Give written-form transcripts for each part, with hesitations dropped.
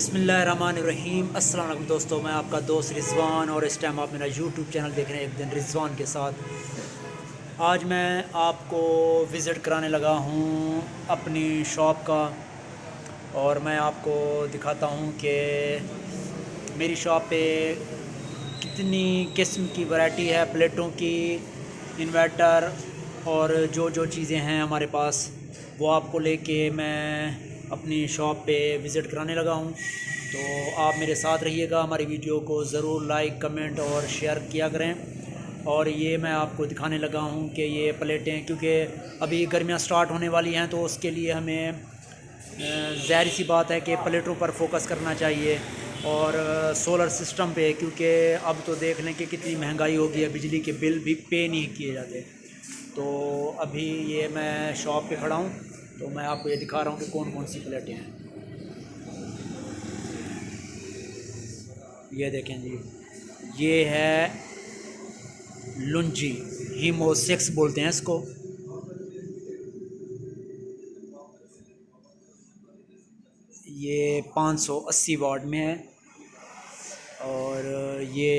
बिस्मिल्लाहिर्रहमानिर्रहीम। अस्सलाम वालेकुम दोस्तों, मैं आपका दोस्त रिज़वान और इस टाइम आप मेरा यूट्यूब चैनल देख रहे हैं एक दिन रिज़वान के साथ। आज मैं आपको विज़िट कराने लगा हूँ अपनी शॉप का और मैं आपको दिखाता हूँ कि मेरी शॉप पे कितनी किस्म की वैरायटी है प्लेटों की, इन्वर्टर और जो जो चीज़ें हैं हमारे पास वो आपको लेके मैं अपनी शॉप पे विज़िट कराने लगा हूँ। तो आप मेरे साथ रहिएगा, हमारी वीडियो को ज़रूर लाइक कमेंट और शेयर किया करें। और ये मैं आपको दिखाने लगा हूँ कि ये प्लेटें, क्योंकि अभी गर्मियाँ स्टार्ट होने वाली हैं तो उसके लिए हमें ज़ाहिर सी बात है कि प्लेटों पर फोकस करना चाहिए और सोलर सिस्टम पे, क्योंकि अब तो देख लें कि कितनी महंगाई हो गई है, बिजली के बिल भी पे नहीं किए जाते। तो अभी ये मैं शॉप पे खड़ा हूँ तो मैं आपको ये दिखा रहा हूँ कि कौन कौन सी प्लेटें हैं। ये देखें जी, ये है लुंजी हीमो 6 बोलते हैं इसको। ये 580 वाट में है और ये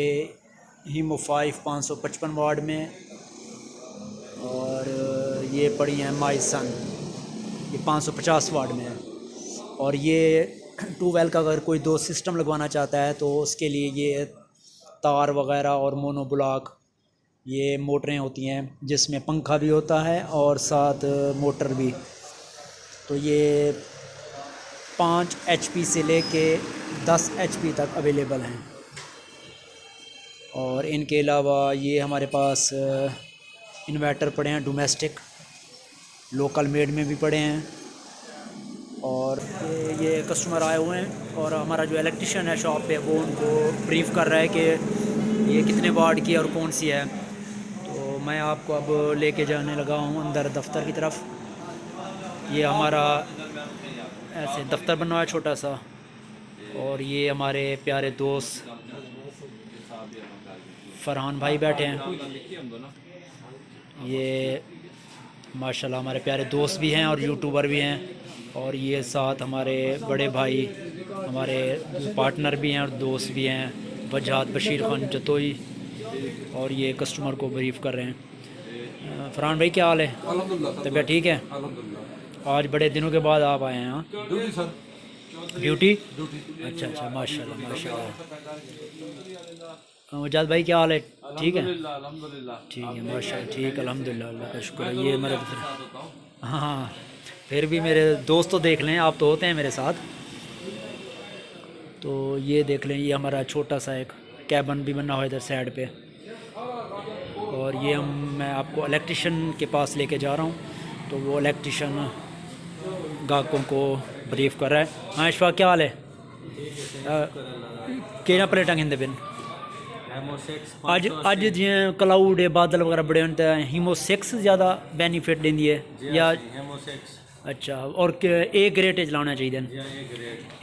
हीमो 5 555 वाट में है और ये पड़ी हैं माइसन, ये 550 वाट में है। और ये ट्यूबवेल का अगर कोई दो सिस्टम लगवाना चाहता है तो उसके लिए ये तार वगैरह और मोनो ब्लॉक ये मोटरें होती हैं जिसमें पंखा भी होता है और साथ मोटर भी। तो ये 5 HP से लेके 10 HP तक अवेलेबल हैं। और इनके अलावा ये हमारे पास इन्वर्टर पड़े हैं, डोमेस्टिक लोकल मेड में भी पड़े हैं। और ये कस्टमर आए हुए हैं और हमारा जो इलेक्ट्रिशियन है शॉप पे वो उनको ब्रीफ़ कर रहा है कि ये कितने वाट की और कौन सी है। तो मैं आपको अब लेके जाने लगा हूँ अंदर दफ्तर की तरफ। ये हमारा ऐसे दफ्तर बना हुआ है छोटा सा और ये हमारे प्यारे दोस्त फरहान भाई बैठे हैं। ये माशाल्लाह हमारे प्यारे दोस्त भी हैं और यूट्यूबर भी हैं। और ये साथ हमारे बड़े भाई, हमारे पार्टनर भी हैं और दोस्त भी हैं, वजाहत बशीर खान जतोई। और ये कस्टमर को ब्रीफ़ कर रहे हैं। फरहान भाई क्या हाल है? तबीयत ठीक है? आज बड़े दिनों के बाद आप आए हैं। हाँ, ड्यूटी। अच्छा अच्छा, माशाल्लाह माशाल्लाह। वजाहत भाई क्या हाल है? ठीक है, ठीक है माशाल्लाह, ठीक अल्हम्दुलिल्लाह, अल्लाह का शुक्र है। ये मेरे हाँ, फिर भी मेरे दोस्त तो देख लें, आप तो होते हैं मेरे साथ। तो ये देख लें, ये हमारा छोटा सा एक कैबन भी बना हुआ है इधर साइड पे। और ये मैं आपको इलेक्ट्रिशियन के पास लेके जा रहा हूँ तो वो इलेक्ट्रिशियन गाहकों को ब्रीफ कर रहा है। हाँ इशफाक क्या हाल है? केना प्लेटा कहते बिन अज अज जियां क्लाउड बादल वगैरह बड़े होते हैं, हीमो 6 ज़्यादा बेनीफिट देंदी है या? अच्छा, और ए ग्रेड चलाना चाहिए?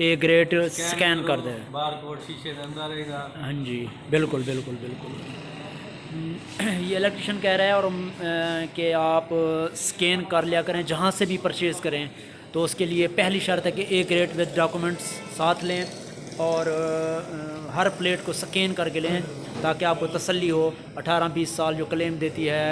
ए ग्रेड स्कैन कर दे, हाँ जी बिल्कुल बिल्कुल बिल्कुल। ये इलेक्ट्रिशियन कह रहा है और कि आप स्कैन कर लिया करें जहाँ से भी परचेज़ करें। तो उसके लिए पहली शर्त है कि ए ग्रेड विद डॉक्यूमेंट्स साथ लें और हर प्लेट को स्कैन करके लें ताकि आपको तसल्ली हो। 18-20 साल जो क्लेम देती है